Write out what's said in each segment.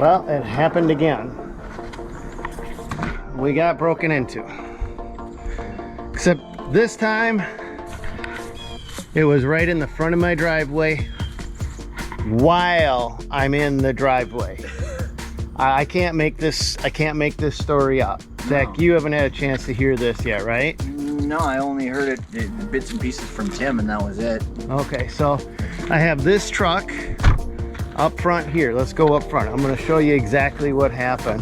Well, it happened again. We got broken into. Except this time, it was right in the front of my driveway while I'm in the driveway. I can't make this story up. Zach, you haven't had a chance to hear this yet, right? No, I only heard it bits and pieces from Tim, and that was it. Okay, so I have this truck up front here. Let's go up front. I'm going to show you exactly what happened.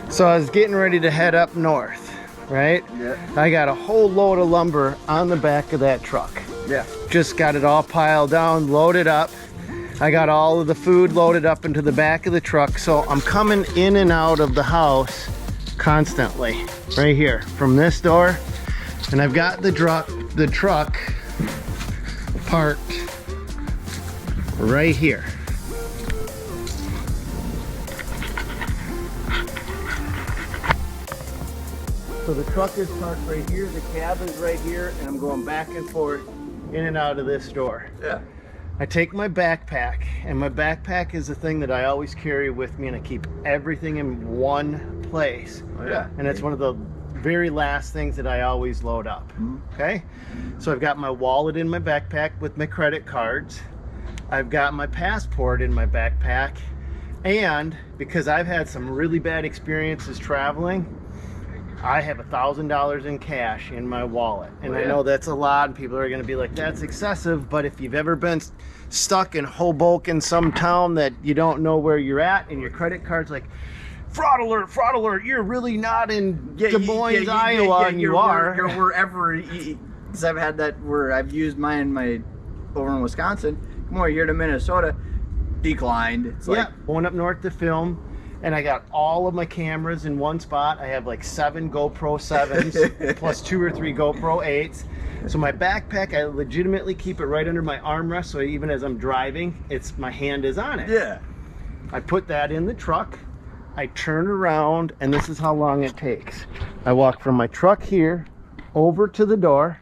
So I was getting ready to head up north, right? Yeah. I got a whole load of lumber on the back of that truck. Yeah. Just got it all piled down, loaded up. I got all of the food loaded up into the back of the truck. So I'm coming in and out of the house constantly, right here from this door. And I've got the truck parked right here. So the truck is parked right here, the cab is right here, and I'm going back and forth in and out of this door. Yeah. I take my backpack, and my backpack is the thing that I always carry with me, and I keep everything in one place. Oh, yeah. And it's one of the very last things that I always load up. Mm-hmm. Okay? So I've got my wallet in my backpack with my credit cards. I've got my passport in my backpack. And because I've had some really bad experiences traveling, I have $1,000 in cash in my wallet. And I know that's a lot, and people are going to be like, that's excessive. But if you've ever been stuck in Hoboken, some town that you don't know where you're at, and your credit card's like, fraud alert, you're really not in Des Moines, Iowa, and you are. You're wherever, because I've had that where I've used mine over in Wisconsin. Come over here to Minnesota, declined. It's like, going up north to film. And I got all of my cameras in one spot. I have like 7 GoPro 7s plus 2 or 3 GoPro 8s. So my backpack, I legitimately keep it right under my armrest. So even as I'm driving, my hand is on it. Yeah. I put that in the truck. I turn around, and this is how long it takes. I walk from my truck here over to the door.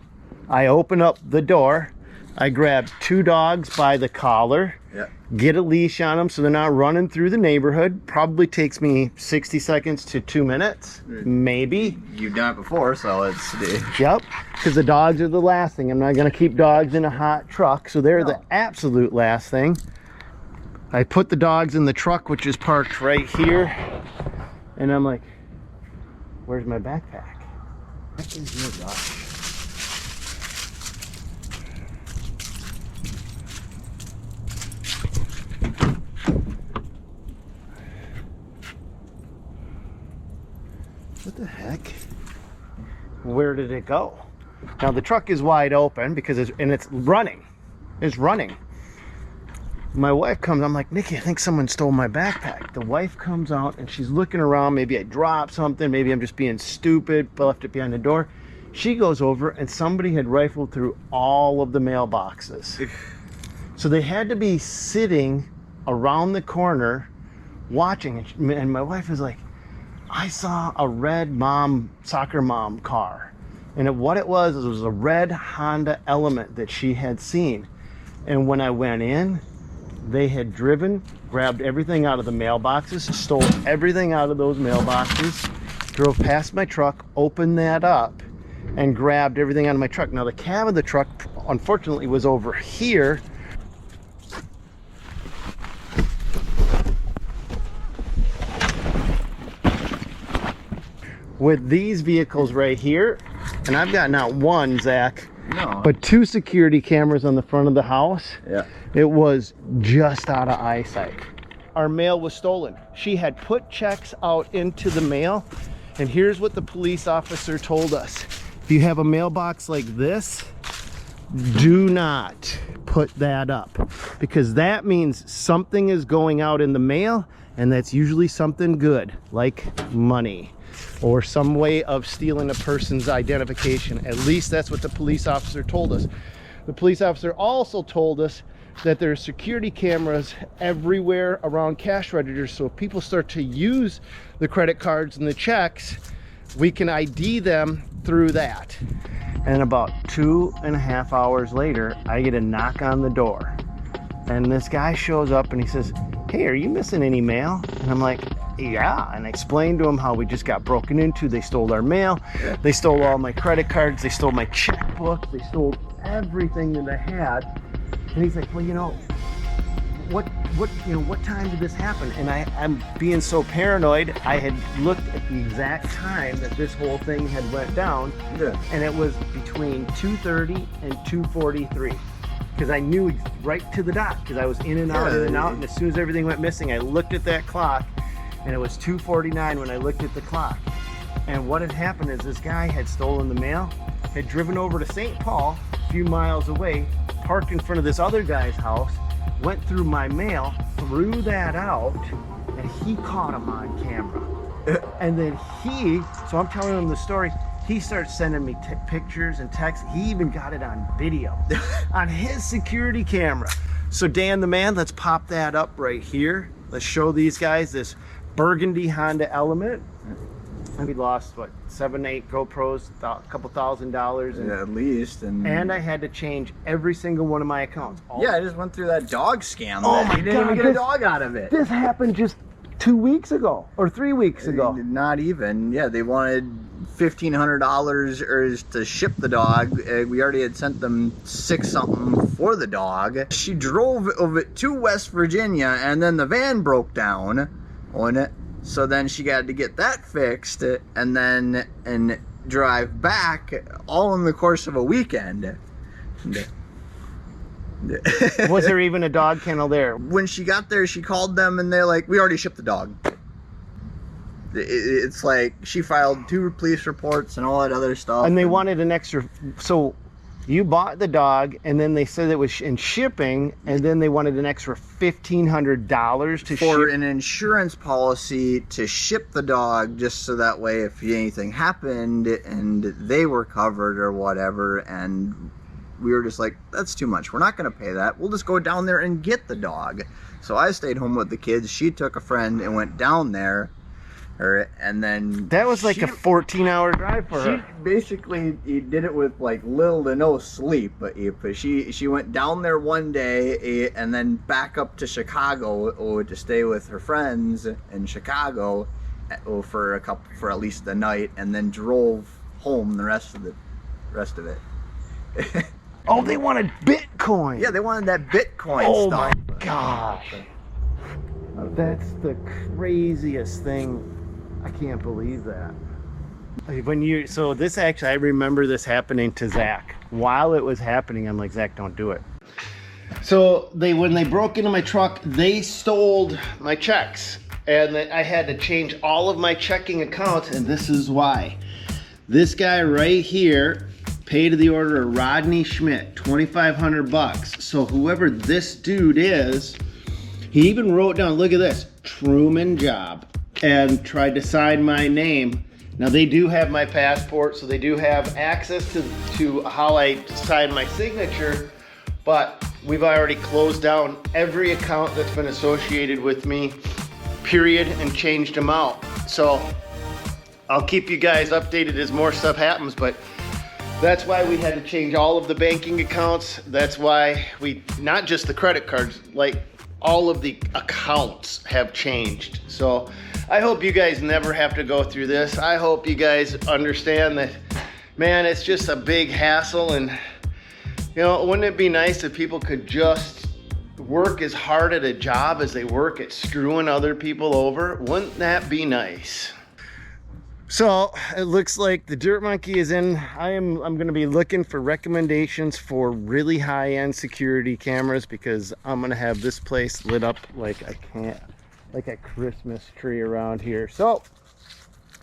I open up the door. I grab 2 dogs by the collar. Yeah. Get a leash on them so they're not running through the neighborhood. Probably takes me 60 seconds to 2 minutes, maybe. You've done it before, so it's... Yep, because the dogs are the last thing. I'm not going to keep dogs in a hot truck, so they're the absolute last thing. I put the dogs in the truck, which is parked right here, and I'm like, where's my backpack? What is your dog? What the heck? Where did it go? Now the truck is wide open because it's running. It's running. My wife comes, I'm like, Nikki, I think someone stole my backpack. The wife comes out and she's looking around. Maybe I dropped something. Maybe I'm just being stupid, but left it behind the door. She goes over and somebody had rifled through all of the mailboxes. So they had to be sitting around the corner watching. And my wife is like, I saw a red soccer mom car. And what it was a red Honda Element that she had seen. And when I went in, they had driven, grabbed everything out of the mailboxes, stole everything out of those mailboxes, drove past my truck, opened that up, and grabbed everything out of my truck. Now the cab of the truck, unfortunately, was over here. With these vehicles right here, and I've got not one, Zach, but 2 security cameras on the front of the house. Yeah. It was just out of eyesight. Our mail was stolen. She had put checks out into the mail, and here's what the police officer told us. If you have a mailbox like this, do not put that up, because that means something is going out in the mail, and that's usually something good, like money or some way of stealing a person's identification. At least that's what the police officer told us. The police officer also told us that there's security cameras everywhere around cash registers, so if people start to use the credit cards and the checks, we can ID them through that. And about 2.5 hours later, I get a knock on the door. And this guy shows up and he says, "Hey, are you missing any mail?" And I'm like, "Yeah." And I explained to him how we just got broken into. They stole our mail. They stole all my credit cards. They stole my checkbook. They stole everything that I had. And he's like, "Well, what time did this happen?" And I'm being so paranoid. I had looked at the exact time that this whole thing had went down. Yeah. And it was between 2:30 and 2:43. Because I knew right to the dot, because I was in and out, and as soon as everything went missing, I looked at that clock, and it was 2:49 when I looked at the clock. And what had happened is this guy had stolen the mail, had driven over to St. Paul, a few miles away, parked in front of this other guy's house, went through my mail, threw that out, and he caught him on camera. And then so I'm telling him the story, he starts sending me pictures and texts. He even got it on video on his security camera. So Dan the man, let's pop that up right here. Let's show these guys this burgundy Honda Element. And we lost, what, 7, 8 GoPros, a couple $1,000. And, yeah, at least. And I had to change every single one of my accounts. Yeah, I just went through that dog scam. Oh my you didn't even get a dog out of it. This happened just 2 weeks ago or 3 weeks ago. Not even. Yeah, they wanted $1,500 to ship the dog. We already had sent them $6 something for the dog. She drove of it to West Virginia, and then the van broke down on it. So then she got to get that fixed, and drive back, all in the course of a weekend. Was there even a dog kennel there? When she got there, she called them, and they're like, "We already shipped the dog." It's like she filed 2 police reports and all that other stuff. And they wanted an extra. So you bought the dog, and then they said it was in shipping, and then they wanted an extra $1,500 to for ship. an insurance policy to ship the dog, just so that way if anything happened and they were covered or whatever. And we were just like, that's too much. We're not going to pay that. We'll just go down there and get the dog. So I stayed home with the kids. She took a friend and went down there. And then That was like a 14-hour drive for her. She basically did it with like little to no sleep. But she went down there one day and then back up to Chicago to stay with her friends in Chicago for at least the night, and then drove home the rest of it. Oh, they wanted Bitcoin. Yeah, they wanted that Bitcoin Oh stuff. my gosh. That's the craziest thing. I can't believe that. So this actually, I remember this happening to Zach. While it was happening, I'm like, Zach, don't do it. So when they broke into my truck, they stole my checks. And I had to change all of my checking accounts, and this is why. This guy right here paid the order of Rodney Schmidt, $2,500. So whoever this dude is, he even wrote down, look at this, Truman Job, and tried to sign my name. Now they do have my passport, so they do have access to how I sign my signature, but we've already closed down every account that's been associated with me, period, and changed them out. So I'll keep you guys updated as more stuff happens, but that's why we had to change all of the banking accounts. That's why not just the credit cards, like all of the accounts have changed. So I hope you guys never have to go through this. I hope you guys understand that, man, it's just a big hassle. And, wouldn't it be nice if people could just work as hard at a job as they work at screwing other people over? Wouldn't that be nice? So it looks like the Dirt Monkey is in. I'm going to be looking for recommendations for really high-end security cameras, because I'm going to have this place lit up like a Christmas tree around here. So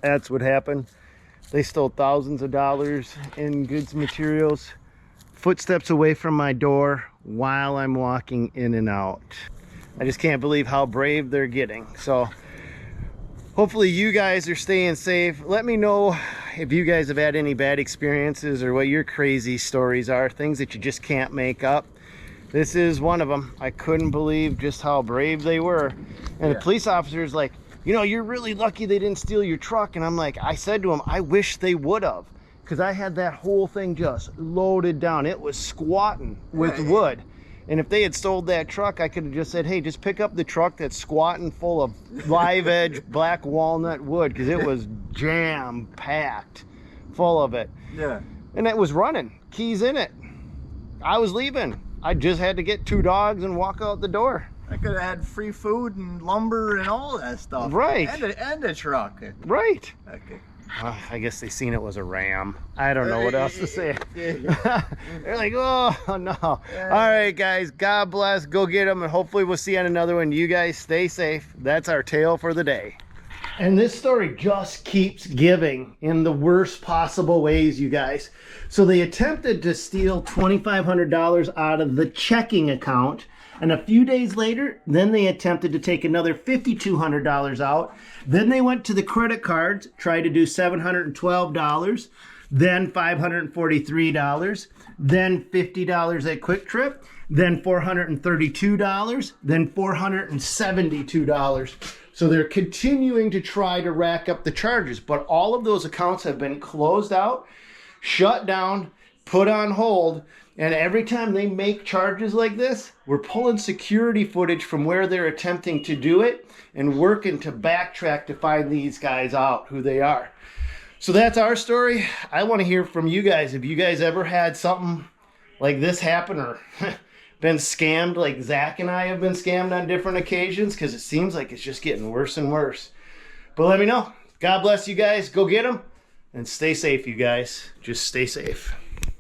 that's what happened. They stole thousands of dollars in goods and materials, footsteps away from my door while I'm walking in and out. I just can't believe how brave they're getting. So hopefully you guys are staying safe. Let me know if you guys have had any bad experiences or what your crazy stories are, things that you just can't make up. This is one of them. I couldn't believe just how brave they were. And the police officer's like, you're really lucky they didn't steal your truck. And I'm like, I said to him, I wish they would have, because I had that whole thing just loaded down. It was squatting with wood. And if they had sold that truck, I could have just said, hey, just pick up the truck that's squatting full of live edge black walnut wood, because it was jam packed full of it. Yeah. And it was running, keys in it. I was leaving. I just had to get 2 dogs and walk out the door. I could have had free food and lumber and all that stuff. Right. And a truck. Right. Okay. I guess they seen it was a ram. I don't know what else to say. They're like, oh no. All right, guys, God bless. Go get them, and hopefully we'll see you on another one. You guys stay safe. That's our tale for the day. And this story just keeps giving in the worst possible ways, you guys. So they attempted to steal $2,500 out of the checking account. And a few days later, then they attempted to take another $5,200 out. Then they went to the credit cards, tried to do $712, then $543, then $50 at Quick Trip, then $432, then $472. So they're continuing to try to rack up the charges, but all of those accounts have been closed out, shut down, put on hold. And every time they make charges like this, we're pulling security footage from where they're attempting to do it and working to backtrack to find these guys out, who they are. So that's our story. I want to hear from you guys. Have you guys ever had something like this happen, or been scammed like Zach and I have been scammed on different occasions? Because it seems like it's just getting worse and worse. But let me know. God bless you guys. Go get them. And stay safe, you guys. Just stay safe.